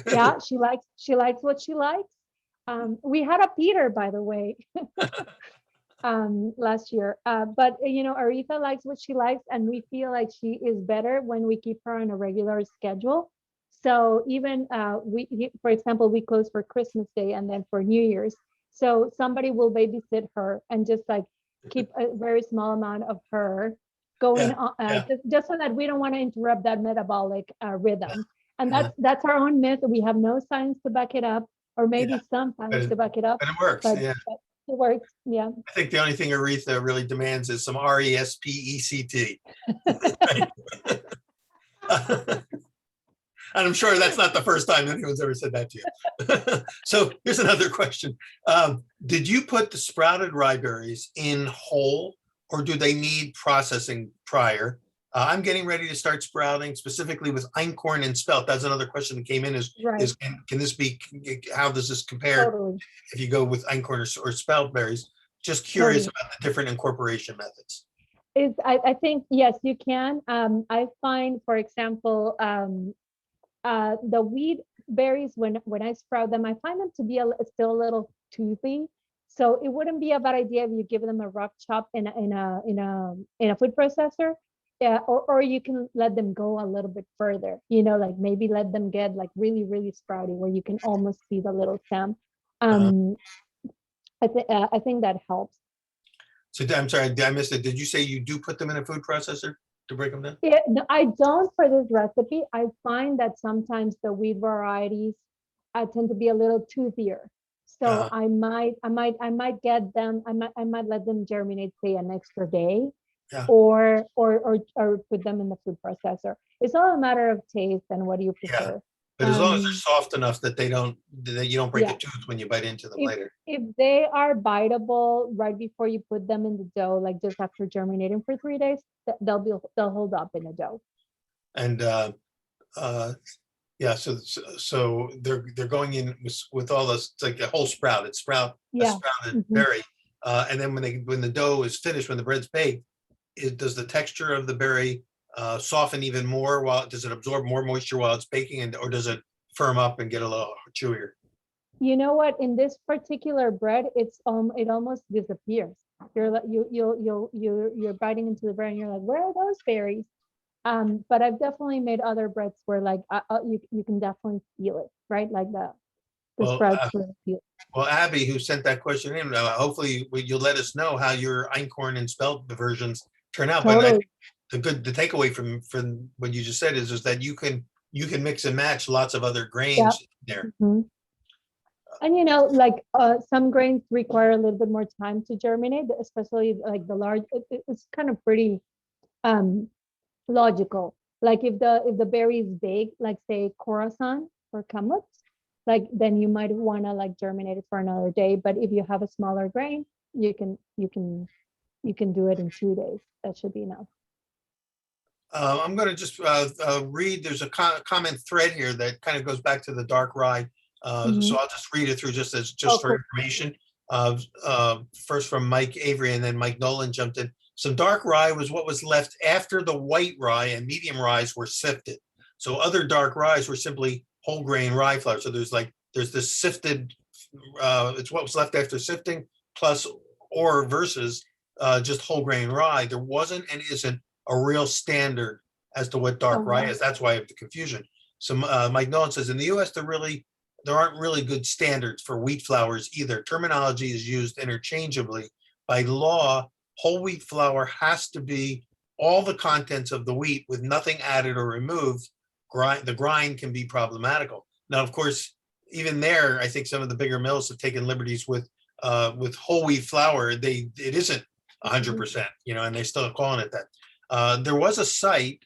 Yeah, she likes what she likes. We had a Peter, by the way. Last year, but you know, Aretha likes what she likes, and we feel like she is better when we keep her on a regular schedule. So even for example, we close for Christmas Day and then for New Year's, so somebody will babysit her and just like keep a very small amount of her going on, just so that we don't want to interrupt that metabolic rhythm. And that's our own myth. We have no science to back it up, or maybe some science to back it up, but it works. But it works. Yeah. I think the only thing Aretha really demands is some RESPECT. And I'm sure that's not the first time anyone's ever said that to you. So here's another question. Did you put the sprouted rye berries in whole, or do they need processing prior? I'm getting ready to start sprouting, specifically with einkorn and spelt. That's another question that came in is can this be, how does this compare if you go with einkorn or spelt berries? Just curious about the different incorporation methods. I think, yes, you can. I find, for example, the wheat berries, when I sprout them, I find them to be still a little toothy. So it wouldn't be a bad idea if you give them a rough chop in a food processor. Yeah, or you can let them go a little bit further, you know, like maybe let them get like really, really sprouty where you can almost see the little stem. I think that helps. So I'm sorry, I missed it. Did you say you do put them in a food processor to break them down? Yeah, no, I don't for this recipe. I find that sometimes the wheat varieties tend to be a little toothier. So I might get them. I might let them germinate, say, an extra day. Or put them in the food processor. It's all a matter of taste and what you prefer. But as long as they're Um, soft enough that you don't break yeah. a tooth when you bite into them If later. if they are biteable right before you put them in the dough, like just after germinating for 3 days, they'll hold up in the dough. And uh, yeah, so they're going in with all this, it's like a whole sprout. It's a Yeah. sprouted Mhm. berry. And then when the dough is finished, when the bread's baked, does the texture of the berry soften even more does it absorb more moisture while it's baking, or does it firm up and get a little chewier? You know what? In this particular bread, it almost disappears. You're like you're biting into the bread and you're like, where are those berries? But I've definitely made other breads where like you can definitely feel it, right? Like the Well, sprouts really feel. well, Abby, who sent that question in, hopefully you'll let us know how your einkorn and spelt versions turn out. But I Totally. think the takeaway from what you just said is that you can mix and match lots of other Yeah. grains there. Mhm. And like some grains require a little bit more time to germinate, especially like the large. It's kind of pretty um logical. Like if the berry is big, like say Khorasan or kamut, like then you might want to like germinate it for another day. But if you have a smaller grain, you can do it in 2 days. That should be enough. I'm going to just read. There's a comment thread here that kind of goes back to the dark rye. So I'll just read it through just Oh, for cool. information. First from Mike Avery, and then Mike Nolan jumped in. Some dark rye was what was left after the white rye and medium ryes were sifted. So other dark ryes were simply whole grain rye flour. So there's this sifted. It's what was left after sifting plus or versus just whole grain rye. There wasn't and isn't a real standard as to what Oh, dark rye wow. is. That's why I have the confusion. So Mike Nolan says in the U.S. there aren't really good standards for wheat flours either. Terminology is used interchangeably. By law, whole wheat flour has to be all the contents of the wheat with nothing added or removed. The grind can be problematical. Now, of course, even there, I think some of the bigger mills have taken liberties with whole wheat flour. It isn't 100%, and they're still calling it that. There was a site,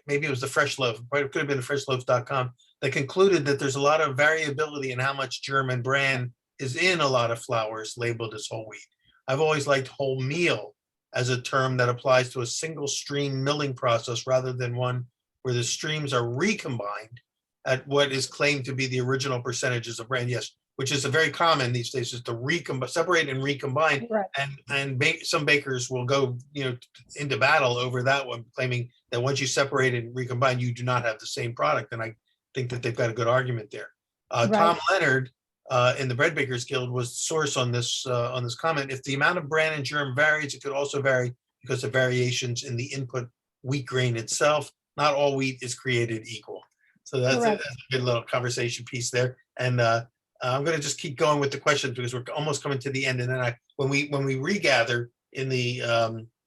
maybe it was the Fresh Loaf, but it could have been the freshloaf.com, that concluded that there's a lot of variability in how much German bran is in a lot of flours labeled as whole wheat. I've always liked whole meal as a term that applies to a single stream milling process rather than one where the streams are recombined at what is claimed to be the original percentages of bran. Yes, which is a very common these days, is to separate and recombine. Right. And some bakers will go into battle over that one, claiming that once you separate and recombine, you do not have the same product. And I think that they've got a good argument there. Right. Tom Leonard in the Bread Bakers Guild was the source on this comment. If the amount of bran and germ varies, it could also vary because of variations in the input wheat grain itself. Not all wheat is created equal. So that's a good little conversation piece there. And I'm going to just keep going with the questions because we're almost coming to the end. And then when we regather in the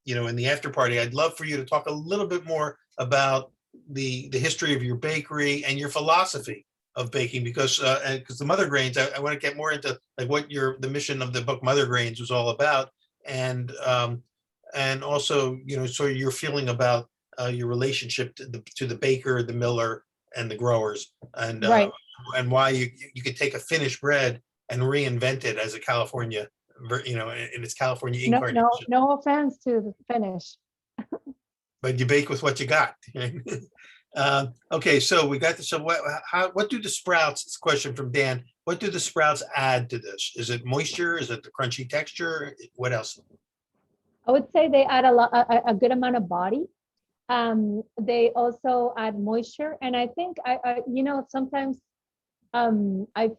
in the after party, I'd love for you to talk a little bit more about the history of your bakery and your philosophy of baking, because the Mother Grains, I want to get more into like what the mission of the book Mother Grains was all about, and also sort of your feeling about your relationship to the baker, the miller, and the growers, and Right. and why you could take a Finnish bread and reinvent it as a California, in its California incarnation. No offense to the Finnish. But you bake with what you got. Okay, so we got this. So what do the sprouts? It's a question from Dan. What do the sprouts add to this? Is it moisture? Is it the crunchy texture? What else? I would say they add a good amount of body. They also add moisture, and I think I sometimes I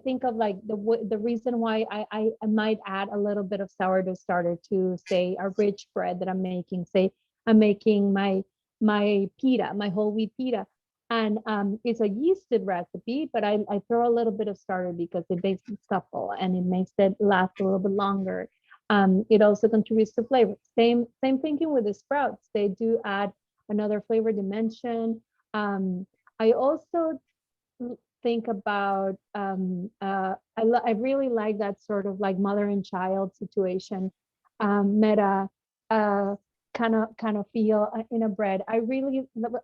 think of like the reason why I might add a little bit of sourdough starter to say a rich bread that I'm making. Say I'm making my pita, my whole wheat pita, and it's a yeasted recipe, but I throw a little bit of starter because it makes it supple and it makes it last a little bit longer. It also contributes to flavor. Same thinking with the sprouts. They do add another flavor dimension. I also think about I really like that sort of like mother and child situation, meta kind of feel in a bread. I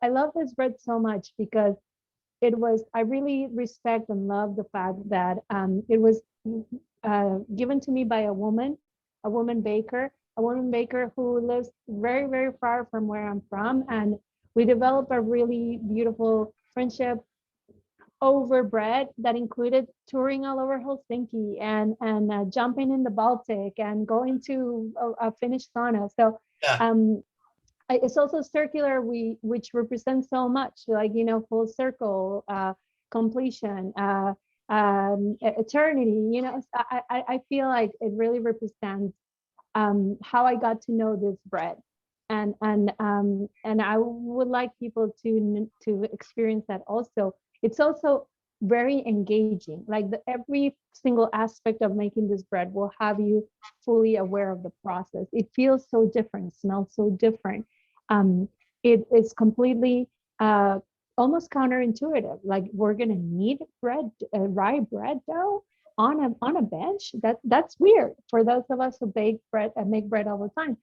love this bread so much because I really respect and love the fact that it was given to me by a woman baker, who lives very, very far from where I'm from. And we developed a really beautiful friendship over bread that included touring all over Helsinki and jumping in the Baltic and going to a Finnish sauna. So Yeah. it's also circular, which represents so much, like, full circle, completion, eternity. I feel like it really represents how I got to know this bread, and I would like people to experience that also. It's also very engaging. Like every single aspect of making this bread will have you fully aware of the process. It feels so different, smells so different. Um, it is completely almost counterintuitive. Like, we're gonna need rye bread dough on a bench. That's weird for those of us who bake bread and make bread all the time.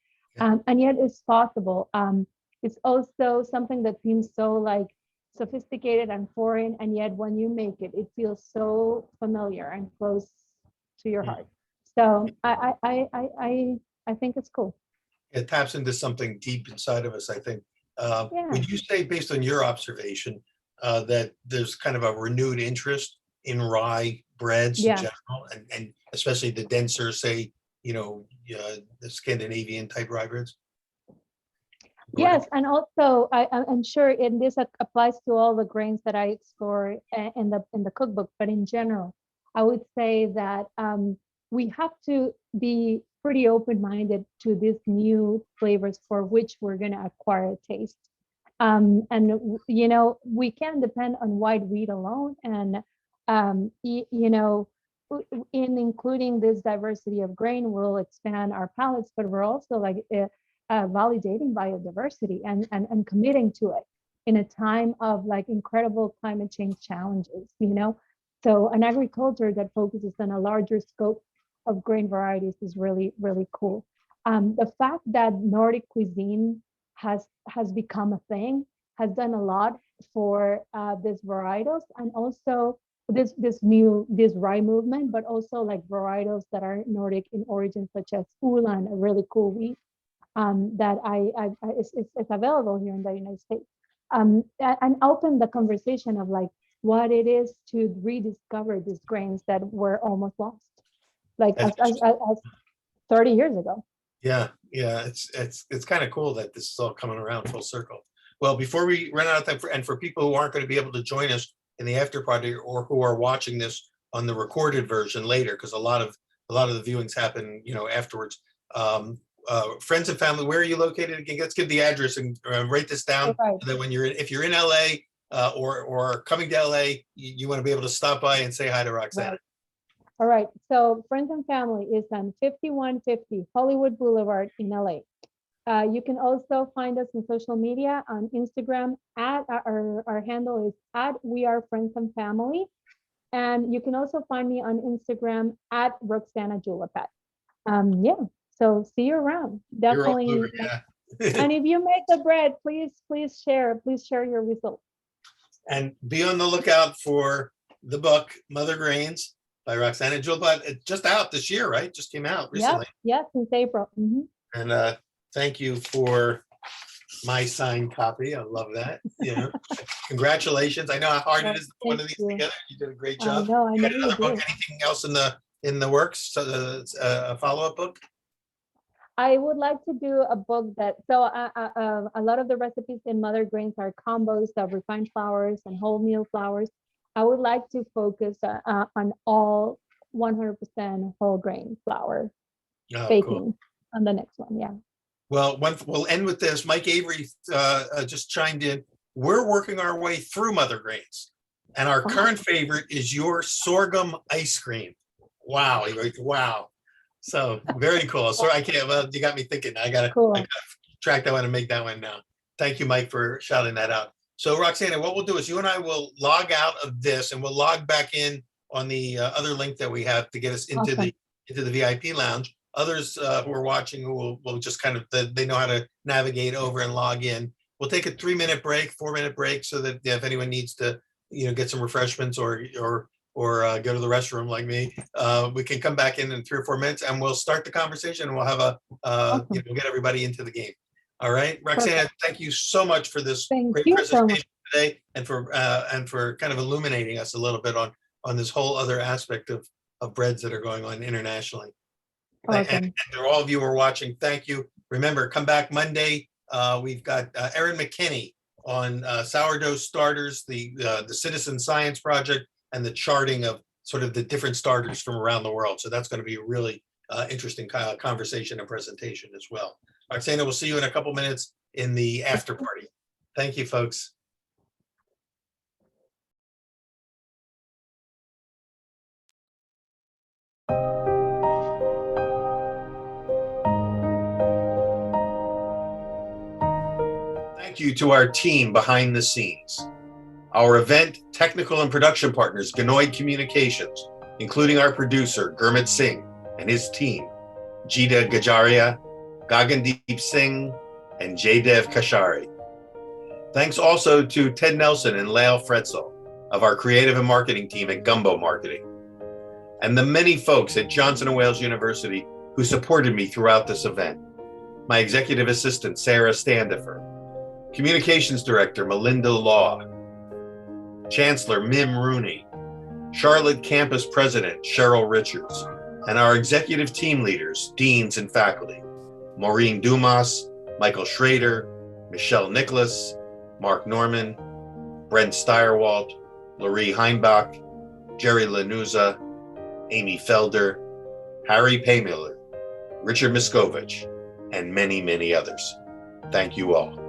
And yet it's possible. It's also something that seems so like sophisticated and foreign, and yet when you make it, it feels so familiar and close to your heart. So I think it's cool. It taps into something deep inside of us, I think. Yeah. Would you say, based on your observation, that there's kind of a renewed interest in rye breads in Yeah. general, and especially the denser, say, the Scandinavian type rye breads? Yes, and also I'm sure, and this applies to all the grains that I explore in the cookbook, but in general, I would say that we have to be pretty open-minded to these new flavors for which we're going to acquire a taste. And we can't depend on white wheat alone, and in including this diversity of grain will expand our palates, but we're also like validating biodiversity and committing to it in a time of like incredible climate change challenges. So an agriculture that focuses on a larger scope of grain varieties is really, really cool. The fact that Nordic cuisine has become a thing has done a lot for these varietals, and also this rye movement, but also like varietals that are Nordic in origin, such as Ulan, a really cool wheat that it's available here in the United States, and open the conversation of like what it is to rediscover these grains that were almost lost, like as 30 years ago. Yeah, it's kind of cool that this is all coming around full circle. Well, before we run out of time, and for people who aren't going to be able to join us in the after party, or who are watching this on the recorded version later, because a lot of the viewings happen, afterwards. Friends and family, where are you located again? Let's give the address and write this down. Okay. So that if you're in LA or coming to LA, you want to be able to stop by and say hi to Roxana. Right. All right. So friends and family is on 5150 Hollywood Boulevard in LA. You can also find us in social media on Instagram at our handle is at We Are Friends and Family. And you can also find me on Instagram at Roxana Jullapat. So see you around. Definitely. You're all over, yeah. And if you make the bread, please share your results. And be on the lookout for the book Mother Grains by Roxana Jullapat. It's just out this year, right? Just came out recently. Yes, since April. Mm-hmm. And thank you for my signed copy. I love that. Congratulations. I know how hard it is to put one of these together. You did a great job. I know You got another book. do. Anything else in the works? A follow-up book? I would like to do a book that, so a lot of the recipes in Mother Grains are combos of refined flours and wholemeal flours. I would like to focus on all 100% whole grain flour baking on the next one. Yeah. Well, we'll end with this. Mike Avery just chimed in. We're working our way through Mother Grains, and our current favorite is your sorghum ice cream. Wow. Wow. So very cool. So I can't, well, you got me thinking. I gotta track that one and make that one now. Thank you, Mike, for shouting that out. So Roxana, what we'll do is you and I will log out of this, and we'll log back in on the other link that we have to get us into the VIP lounge. Others who are watching who will just kind of, they know how to navigate over and log in. We'll take a 3-minute break, 4-minute break, so that if anyone needs to, get some refreshments or go to the restroom like me, we can come back in 3 or 4 minutes and we'll start the conversation and we'll have Awesome. we'll get everybody into the game. All right, Roxana, thank you so much for this Thank great you so presentation today and for kind of illuminating us a little bit on this whole other aspect of breads that are going on internationally. Awesome. And to all of you who are watching, thank you. Remember, come back Monday. We've got Erin McKinney on sourdough starters, the Citizen Science Project, and the charting of sort of the different starters from around the world. So that's going to be a really interesting conversation and presentation as well. Roxana, we'll see you in a couple minutes in the after party. Thank you, folks. Thank you to our team behind the scenes. Our event technical and production partners, Ganoid Communications, including our producer, Gurmit Singh, and his team, Jita Gajaria, Gagandeep Singh, and Jaydev Kashari. Thanks also to Ted Nelson and Lael Fretzel of our creative and marketing team at Gumbo Marketing, and the many folks at Johnson & Wales University who supported me throughout this event. My executive assistant, Sarah Standifer, Communications Director, Melinda Law, Chancellor, Mim Rooney, Charlotte Campus President, Cheryl Richards, and our executive team leaders, deans and faculty, Maureen Dumas, Michael Schrader, Michelle Nicholas, Mark Norman, Brent Steyerwalt, Laurie Heimbach, Jerry Lanuza, Amy Felder, Harry Paymiller, Richard Miskovich, and many, many others. Thank you all.